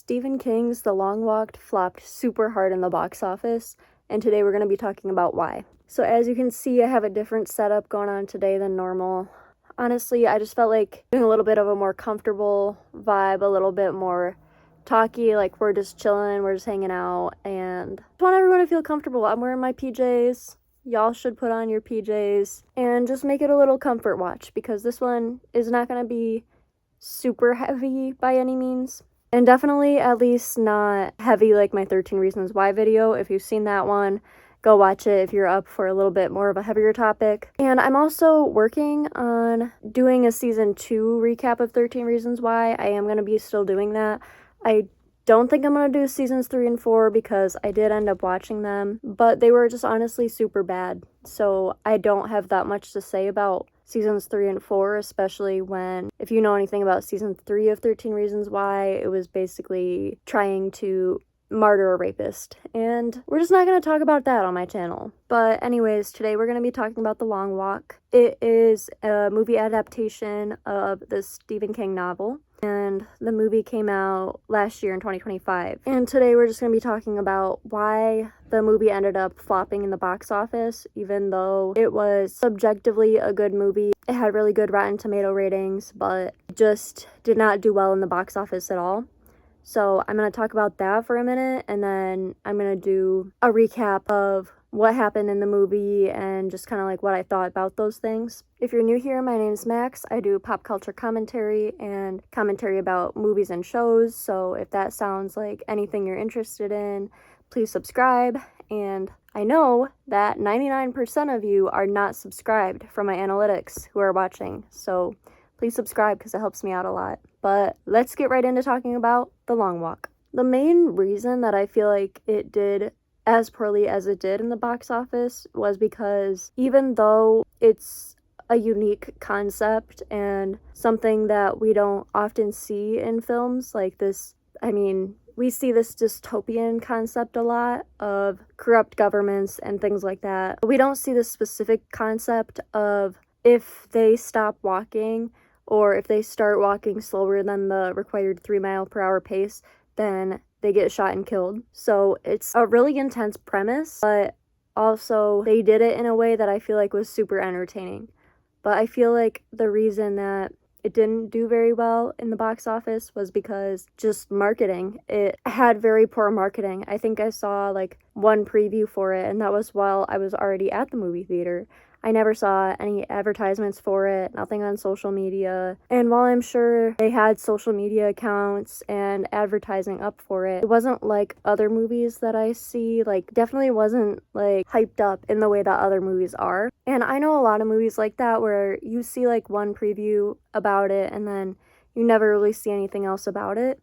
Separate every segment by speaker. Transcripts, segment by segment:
Speaker 1: Stephen King's The Long Walk flopped super hard in the box office, and today we're going to be talking about why. So as you can see, I have a different setup going on today than normal. Honestly, I just felt like doing a little bit of a more comfortable vibe, a little bit more talky, like we're just chilling, we're just hanging out, and I want everyone to feel comfortable. I'm wearing my PJs. Y'all should put on your PJs and just make it a little comfort watch, because this one is not going to be super heavy by any means. And definitely at least not heavy like my 13 Reasons Why video. If you've seen that one, go watch it if you're up for a little bit more of a heavier topic. And I'm also working on doing a season 2 recap of 13 Reasons Why. I am going to be still doing that. I don't think I'm going to do seasons 3 and 4 because I did end up watching them, but they were just honestly super bad. So I don't have that much to say about seasons 3 and 4, especially when, if you know anything about season 3 of 13 Reasons Why, it was basically trying to martyr a rapist. And we're just not going to talk about that on my channel. But anyways, today we're going to be talking about The Long Walk. It is a movie adaptation of the Stephen King novel, and the movie came out last year in 2025. And today we're just going to be talking about why the movie ended up flopping in the box office, even though it was subjectively a good movie. It had really good Rotten Tomato ratings, but just did not do well in the box office at all. So I'm going to talk about that for a minute, and then I'm going to do a recap of what happened in the movie and just kind of like what I thought about those things. If you're new here, my name's Max. I do pop culture commentary and commentary about movies and shows. So if that sounds like anything you're interested in, please subscribe. And I know that 99% of you are not subscribed from my analytics who are watching. So please subscribe because it helps me out a lot. But let's get right into talking about The Long Walk. The main reason that I feel like it did as poorly as it did in the box office was because even though it's a unique concept and something that we don't often see in films like this, we see this dystopian concept a lot of corrupt governments and things like that. We don't see the specific concept of if they stop walking, or if they start walking slower than the required 3-mile-per-hour pace, then they get shot and killed. So it's a really intense premise, but also they did it in a way that I feel like was super entertaining. But I feel like the reason that it didn't do very well in the box office was because just marketing. It had very poor marketing. I think I saw like one preview for it, and that was while I was already at the movie theater. I never saw any advertisements for it, nothing on social media. And while I'm sure they had social media accounts and advertising up for it, it wasn't like other movies that I see, like definitely wasn't like hyped up in the way that other movies are. And I know a lot of movies like that where you see like one preview about it and then you never really see anything else about it.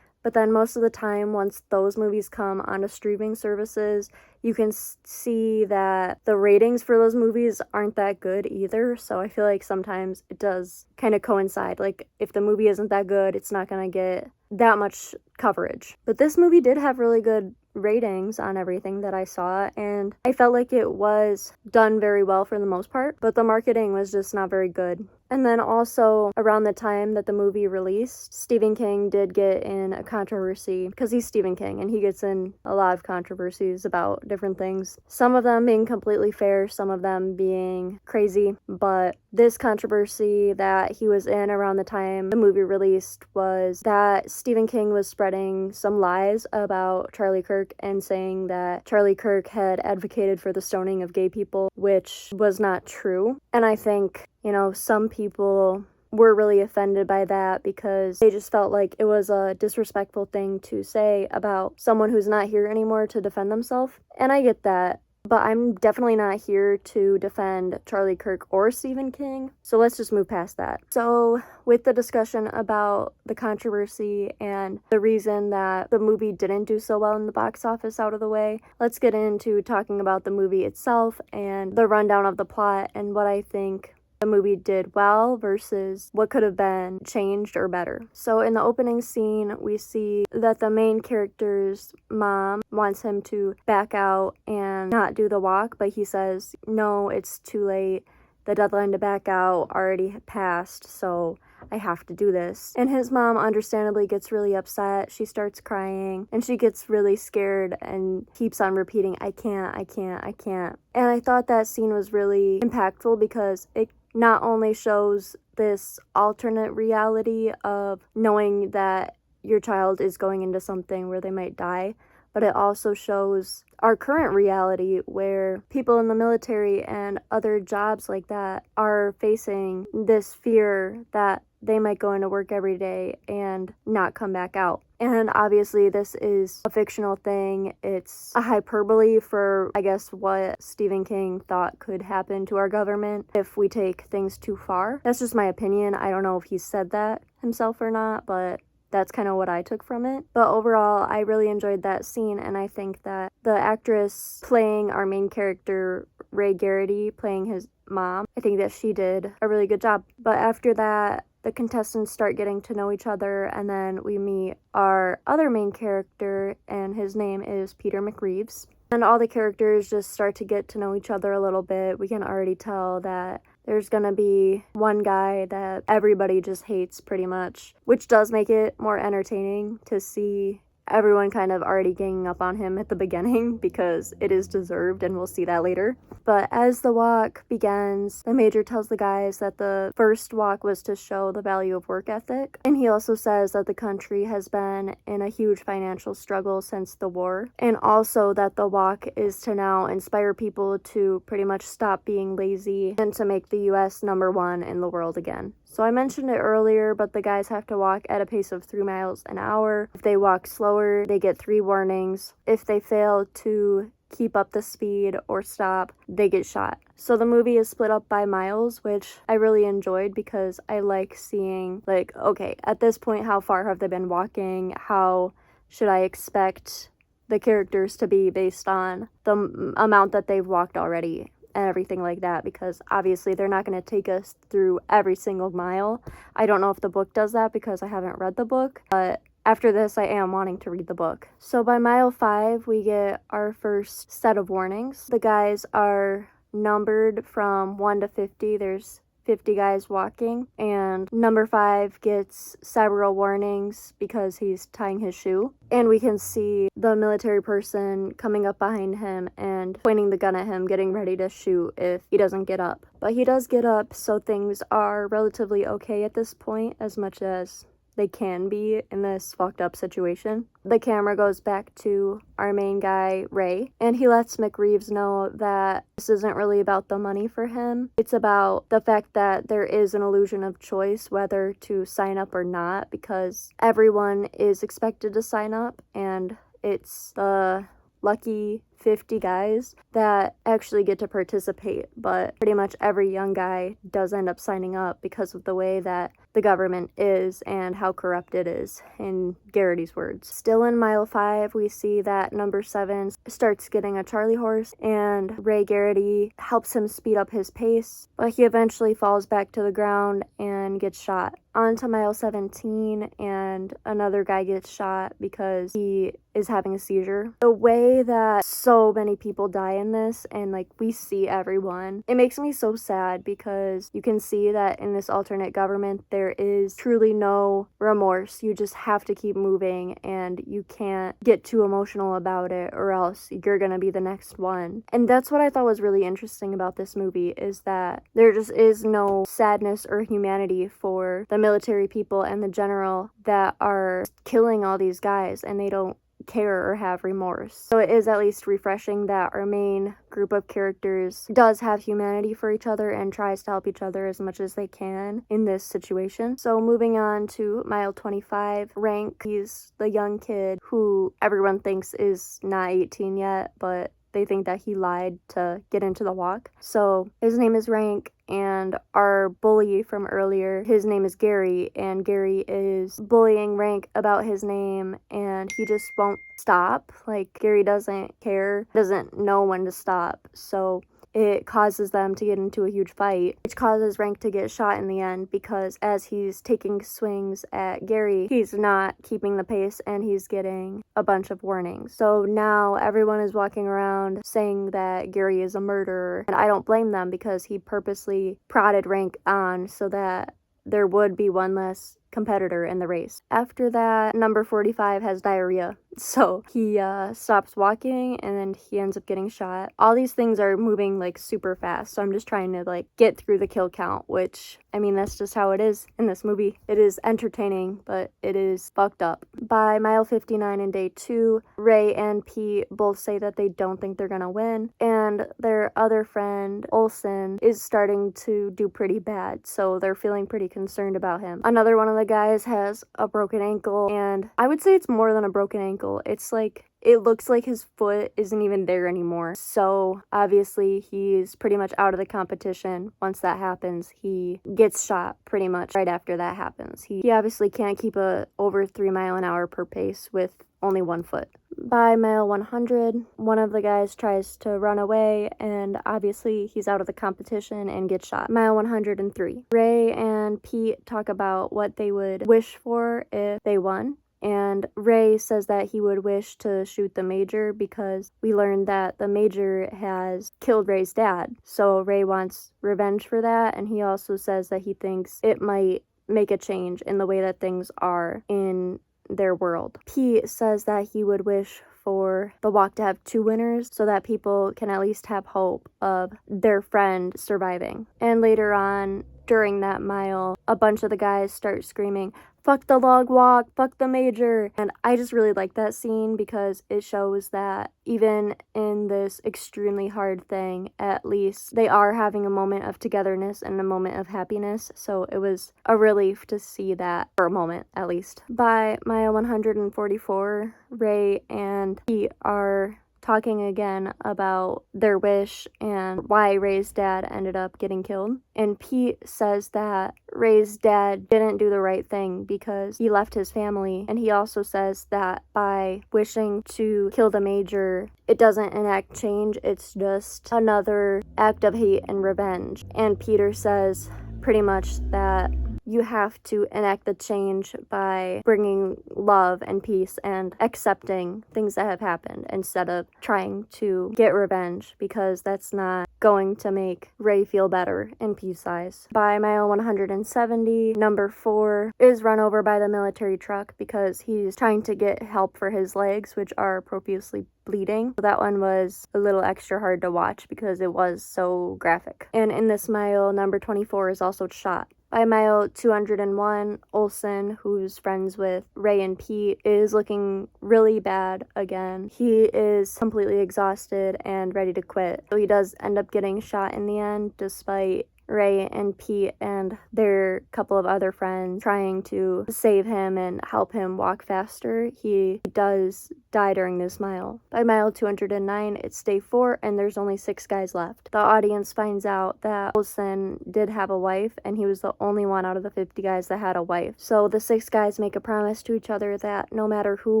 Speaker 1: But then most of the time, once those movies come onto streaming services, you can see that the ratings for those movies aren't that good either. So I feel like sometimes it does kind of coincide. Like if the movie isn't that good, it's not going to get that much coverage. But this movie did have really good ratings on everything that I saw, and I felt like it was done very well for the most part, but the marketing was just not very good. And then also around the time that the movie released, Stephen King did get in a controversy because he's Stephen King and he gets in a lot of controversies about different things. Some of them being completely fair, some of them being crazy, but this controversy that he was in around the time the movie released was that Stephen King was spreading some lies about Charlie Kirk and saying that Charlie Kirk had advocated for the stoning of gay people, which was not true. And I think, some people were really offended by that because they just felt like it was a disrespectful thing to say about someone who's not here anymore to defend themselves. And I get that. But I'm definitely not here to defend Charlie Kirk or Stephen King, so let's just move past that. So with the discussion about the controversy and the reason that the movie didn't do so well in the box office out of the way, let's get into talking about the movie itself and the rundown of the plot and what I think the movie did well versus what could have been changed or better. So in the opening scene, we see that the main character's mom wants him to back out and not do the walk, but he says, no, it's too late. The deadline to back out already passed, so I have to do this. And his mom understandably gets really upset. She starts crying and she gets really scared and keeps on repeating, I can't, I can't, I can't. And I thought that scene was really impactful because it not only shows this alternate reality of knowing that your child is going into something where they might die, but it also shows our current reality where people in the military and other jobs like that are facing this fear that they might go into work every day and not come back out. And obviously this is a fictional thing. It's a hyperbole for, I guess, what Stephen King thought could happen to our government if we take things too far. That's just my opinion. I don't know if he said that himself or not, but that's kind of what I took from it. But overall, I really enjoyed that scene, and I think that the actress playing our main character, Ray Garrity, playing his mom, I think that she did a really good job. But after that, the contestants start getting to know each other, and then we meet our other main character, and his name is Peter McReeves. And all the characters just start to get to know each other a little bit. We can already tell that there's gonna be one guy that everybody just hates pretty much, which does make it more entertaining to see everyone kind of already ganging up on him at the beginning because it is deserved, and we'll see that later. But as the walk begins, the major tells the guys that the first walk was to show the value of work ethic, and he also says that the country has been in a huge financial struggle since the war, and also that the walk is to now inspire people to pretty much stop being lazy and to make the US #1 in the world again. So I mentioned it earlier, but the guys have to walk at a pace of 3 miles an hour. If they walk slower, they get 3 warnings. If they fail to keep up the speed or stop, they get shot. So the movie is split up by miles, which I really enjoyed because I like seeing, like, okay, at this point, how far have they been walking? How should I expect the characters to be based on the amount that they've walked already? And everything like that, because obviously they're not going to take us through every single mile. I don't know if the book does that because I haven't read the book, but after this I am wanting to read the book. So by mile 5 we get our first set of warnings. The guys are numbered from 1 to 50. There's 50 guys walking, and number 5 gets several warnings because he's tying his shoe, and we can see the military person coming up behind him and pointing the gun at him, getting ready to shoot if he doesn't get up. But he does get up, so things are relatively okay at this point, as much as they can be in this fucked up situation. The camera goes back to our main guy, Ray, and he lets McReeves know that this isn't really about the money for him. It's about the fact that there is an illusion of choice whether to sign up or not, because everyone is expected to sign up, and it's the lucky 50 guys that actually get to participate, but pretty much every young guy does end up signing up because of the way that the government is and how corrupt it is, in Garrity's words. Still in mile 5, we see that number 7 starts getting a Charlie horse, and Ray Garrity helps him speed up his pace, but he eventually falls back to the ground and gets shot. On to mile 17, and another guy gets shot because he is having a seizure. The way that so many people die in this, and like we see everyone, it makes me so sad because you can see that in this alternate government there is truly no remorse. You just have to keep moving, and you can't get too emotional about it or else you're gonna be the next one. And that's what I thought was really interesting about this movie, is that there just is no sadness or humanity for the military people and the general that are killing all these guys, and they don't care or have remorse. So it is at least refreshing that our main group of characters does have humanity for each other and tries to help each other as much as they can in this situation. So moving on to mile 25, Rank, he's the young kid who everyone thinks is not 18 yet, but they think that he lied to get into the walk. So his name is Rank, and our bully from earlier, his name is Gary, and Gary is bullying Rank about his name, and he just won't stop. Like, Gary doesn't care, doesn't know when to stop, so it causes them to get into a huge fight, which causes Rank to get shot in the end, because as he's taking swings at Gary, he's not keeping the pace and he's getting a bunch of warnings. So now everyone is walking around saying that Gary is a murderer, and I don't blame them because he purposely prodded Rank on so that there would be one less competitor in the race. After that, number 45 has diarrhea, so he stops walking and then he ends up getting shot. All these things are moving like super fast, so I'm just trying to like get through the kill count, which I mean, that's just how it is in this movie. It is entertaining, but it is fucked up. By mile 59 in day 2, Ray and Pete both say that they don't think they're gonna win, and their other friend, Olsen, is starting to do pretty bad, so they're feeling pretty concerned about him. Another one of the guys has a broken ankle, and I would say it's more than a broken ankle. It's like, it looks like his foot isn't even there anymore. So obviously he's pretty much out of the competition. Once that happens, he gets shot pretty much right after that happens. He obviously can't keep a over 3 mph per pace with only one foot. By mile 100, one of the guys tries to run away, and obviously he's out of the competition and gets shot. Mile 103. Ray and Pete talk about what they would wish for if they won. And Ray says that he would wish to shoot the major because we learned that the major has killed Ray's dad. So Ray wants revenge for that, and he also says that he thinks it might make a change in the way that things are in their world. Pete says that he would wish for the walk to have 2 winners so that people can at least have hope of their friend surviving. And later on, during that mile, a bunch of the guys start screaming, "Fuck the log walk, fuck the major." And I just really like that scene because it shows that even in this extremely hard thing, at least they are having a moment of togetherness and a moment of happiness. So it was a relief to see that for a moment, at least. By mile 144, Ray and Pete are talking again about their wish and why Ray's dad ended up getting killed. And Pete says that Ray's dad didn't do the right thing because he left his family. And he also says that by wishing to kill the major, it doesn't enact change, it's just another act of hate and revenge. And Peter says pretty much that you have to enact the change by bringing love and peace and accepting things that have happened instead of trying to get revenge, because that's not going to make Ray feel better in Pete's eyes. By mile 170, number 4 is run over by the military truck because he's trying to get help for his legs, which are profusely bleeding. So that one was a little extra hard to watch because it was so graphic. And in this mile, number 24 is also shot. By mile 201, Olsen, who's friends with Ray and Pete, is looking really bad again. He is completely exhausted and ready to quit. So he does end up getting shot in the end, despite Ray and Pete and their couple of other friends trying to save him and help him walk faster. He does die during this mile. By mile 209, it's day 4 and there's only 6 guys left. The audience finds out that Olsen did have a wife and he was the only one out of the 50 guys that had a wife. So the 6 guys make a promise to each other that no matter who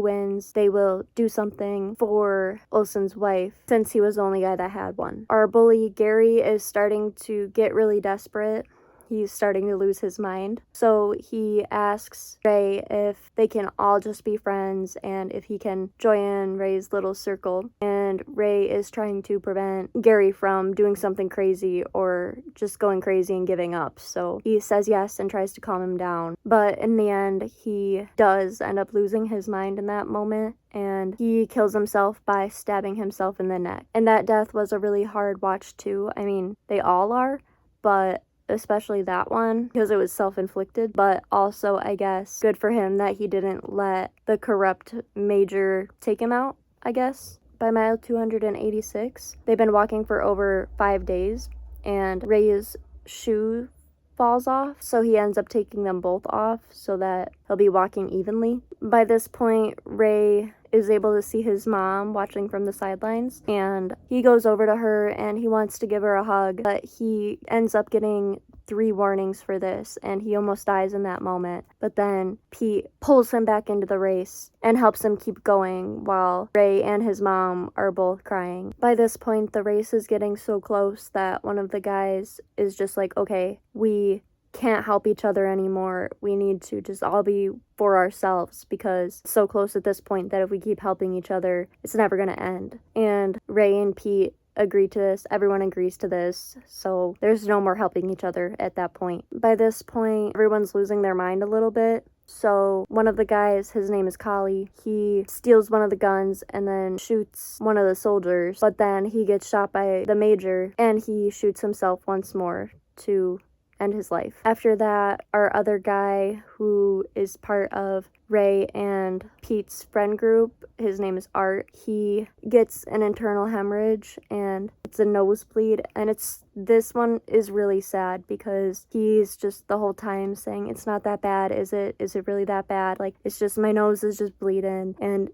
Speaker 1: wins, they will do something for Olsen's wife since he was the only guy that had one. Our bully Gary is starting to get really desperate. He's starting to lose his mind. So he asks Ray if they can all just be friends and if he can join Ray's little circle. And Ray is trying to prevent Gary from doing something crazy or just going crazy and giving up. So he says yes and tries to calm him down. But in the end, he does end up losing his mind in that moment. And he kills himself by stabbing himself in the neck. And that death was a really hard watch too. I mean, they all are, but especially that one because it was self-inflicted. But also, I guess, good for him that he didn't let the corrupt major take him out, I guess. By mile 286, they've been walking for over 5 days, and Ray's shoe falls off, so he ends up taking them both off so that he'll be walking evenly. By this point, Ray is able to see his mom watching from the sidelines, and he goes over to her and he wants to give her a hug, but he ends up getting 3 warnings for this and he almost dies in that moment. But then Pete pulls him back into the race and helps him keep going while Ray and his mom are both crying. By this point, the race is getting so close that one of the guys is just like, okay, we can't help each other anymore. We need to just all be for ourselves because it's so close at this point that if we keep helping each other, it's never going to end. And Ray and Pete agree to this. Everyone agrees to this. So there's no more helping each other at that point. By this point, everyone's losing their mind a little bit. So one of the guys, his name is Kali, he steals one of the guns and then shoots one of the soldiers, but then he gets shot by the major and he shoots himself once more to end his life. After that, our other guy, who is part of Ray and Pete's friend group, his name is Art, he gets an internal hemorrhage and it's a nosebleed, and this one is really sad because he's just the whole time saying, it's not that bad, is it really that bad, like, it's just, my nose is just bleeding. And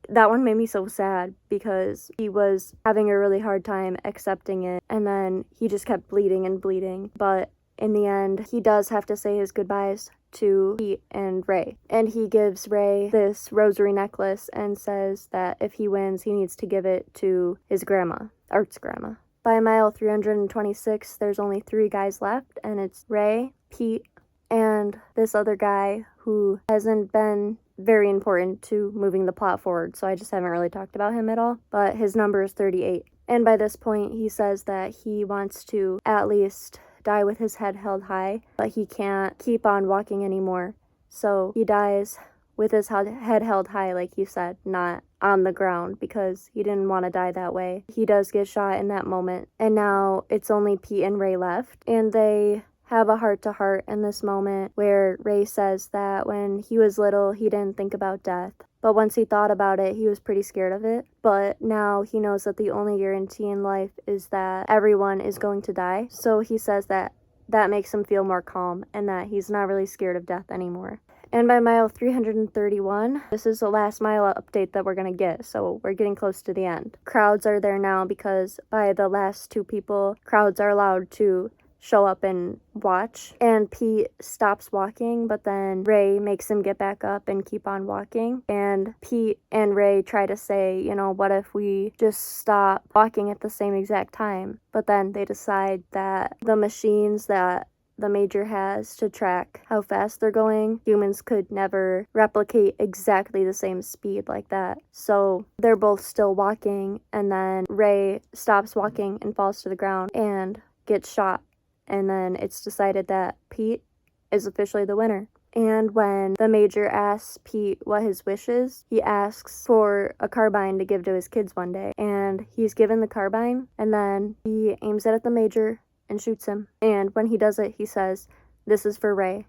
Speaker 1: that one made me so sad because he was having a really hard time accepting it, and then he just kept bleeding and bleeding. But in the end, he does have to say his goodbyes to Pete and Ray. And he gives Ray this rosary necklace and says that if he wins, he needs to give it to his grandma, Art's grandma. By mile 326, there's only 3 guys left, and it's Ray, Pete, and this other guy who hasn't been very important to moving the plot forward, so I just haven't really talked about him at all, but his number is 38. And by this point, he says that he wants to at least die with his head held high, but he can't keep on walking anymore. So he dies with his head held high, like you said, not on the ground, because he didn't want to die that way. He does get shot in that moment, and now it's only Pete and Ray left, and they have a heart-to-heart in this moment where Ray says that when he was little, he didn't think about death. But once he thought about it, he was pretty scared of it. But now he knows that the only guarantee in life is that everyone is going to die. So he says that that makes him feel more calm and that he's not really scared of death anymore. And by mile 331, this is the last mile update that we're going to get, so we're getting close to the end. Crowds are there now because by the last 2 people, crowds are allowed to show up and watch, and Pete stops walking, but then Ray makes him get back up and keep on walking, and Pete and Ray try to say, you know, what if we just stop walking at the same exact time? But then they decide that the machines that the major has to track how fast they're going, humans could never replicate exactly the same speed like that. So they're both still walking, and then Ray stops walking and falls to the ground and gets shot. And then it's decided that Pete is officially the winner. And when the major asks Pete what his wish is, he asks for a carbine to give to his kids one day. And he's given the carbine, and then he aims it at the major and shoots him. And when he does it, he says, "This is for Ray."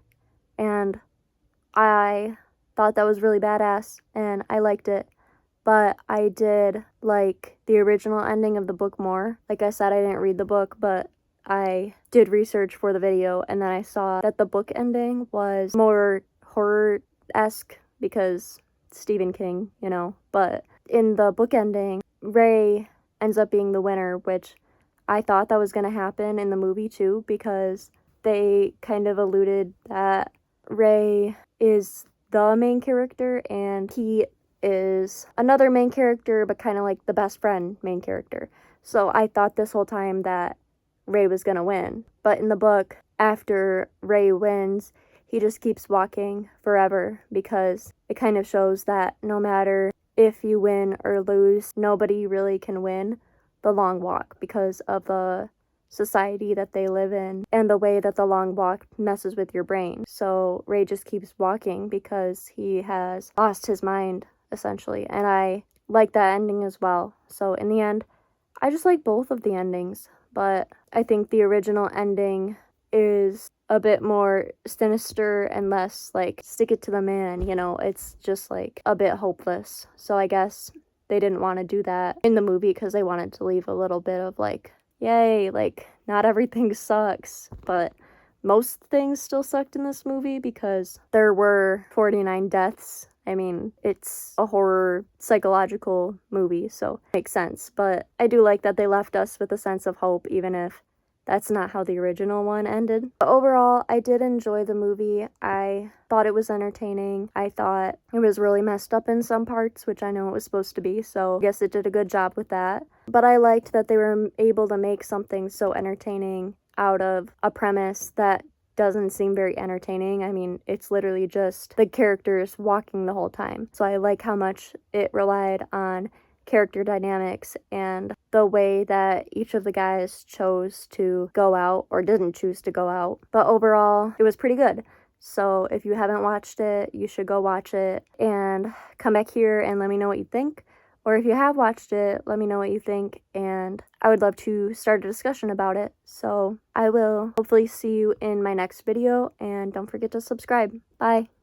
Speaker 1: And I thought that was really badass, and I liked it. But I did like the original ending of the book more. Like I said, I didn't read the book, but I did research for the video, and then I saw that the book ending was more horror-esque because Stephen King, you know. But in the book ending, Ray ends up being the winner, which I thought that was going to happen in the movie too, because they kind of alluded that Ray is the main character and he is another main character, but kind of like the best friend main character. So I thought this whole time that Ray was gonna win. But in the book, after Ray wins, he just keeps walking forever because it kind of shows that no matter if you win or lose, nobody really can win the long walk because of the society that they live in and the way that the long walk messes with your brain. So Ray just keeps walking because he has lost his mind, essentially. And I like that ending as well. So in the end, I just like both of the endings. But I think the original ending is a bit more sinister and less like stick it to the man, you know, it's just like a bit hopeless. So I guess they didn't want to do that in the movie because they wanted to leave a little bit of like, yay, like not everything sucks. But most things still sucked in this movie because there were 49 deaths. I mean, it's a horror psychological movie, so it makes sense. But I do like that they left us with a sense of hope, even if that's not how the original one ended. But overall, I did enjoy the movie. I thought it was entertaining. I thought it was really messed up in some parts, which I know it was supposed to be, so I guess it did a good job with that. But I liked that they were able to make something so entertaining out of a premise that doesn't seem very entertaining. I mean, it's literally just the characters walking the whole time. So I like how much it relied on character dynamics and the way that each of the guys chose to go out or didn't choose to go out. But overall, it was pretty good. So if you haven't watched it, you should go watch it and come back here and let me know what you think. Or if you have watched it, let me know what you think, and I would love to start a discussion about it. So I will hopefully see you in my next video, and don't forget to subscribe. Bye.